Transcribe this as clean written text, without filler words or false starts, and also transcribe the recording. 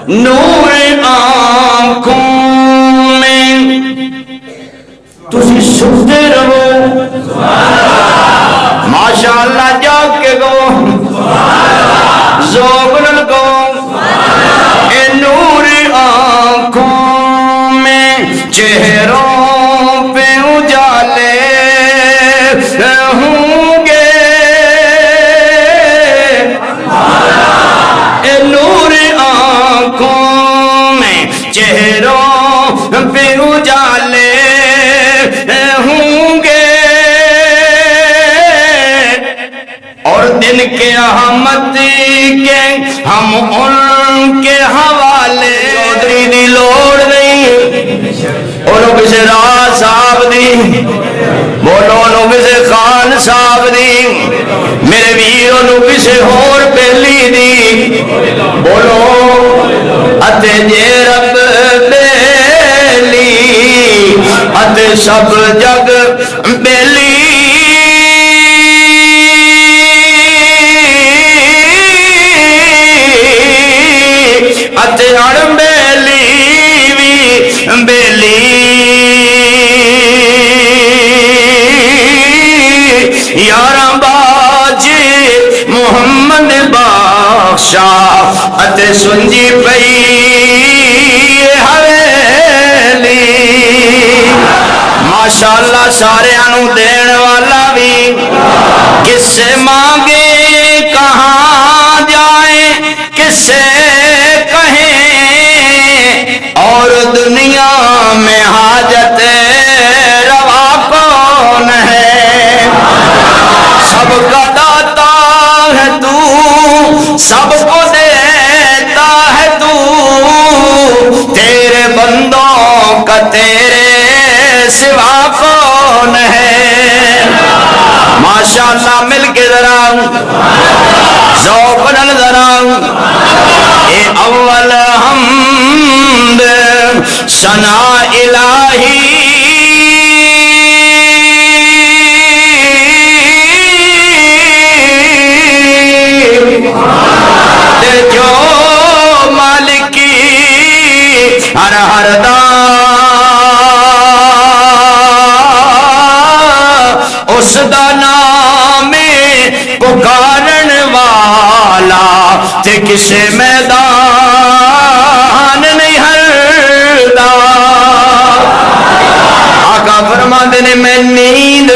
نور آنکھوں میں تسی سکتے رہو ماشاءاللہ جاگ کے گو زوبرن کو اے نور آنکھوں میں چہروں پہ اجالے ہوں گے اے نور آنکھوں میں چہروں پہ اجالے ہوں گے اور دن کے احمد کے ہم ان کے حوالے چودھری دی لوڑ نہیں انہوں کسے راہ صاحب دی بولو انہوں کسے خان صاحب دی میرے ویر انہوں کسے ہور پہلی دی بولو اتے جے رب بیلی اتے سب جگ بیلی اتے اڑ بیلی وی بیلی یاراں باج محمد بادشاہ اتے سنجی پئی حویلی ماشاءاللہ سارے انو دین والا بھی کس سے مانگے کہاں جائیں کس سے کہیں اور دنیا میں حاجت روا کون ہے سب کا داتا ہے تو سب کو دیتا ہے تو تیرے بندوں کا تیرے سوا کون ہے ماشاءاللہ مل کے ذرا ذوق نال ذرا اے اول حمد ثنا الہی جو مالکی ہر ہر اس دا نام پکارن والا تے کسے میدان نہیں ہردا آقا فرماندے نے میں نیند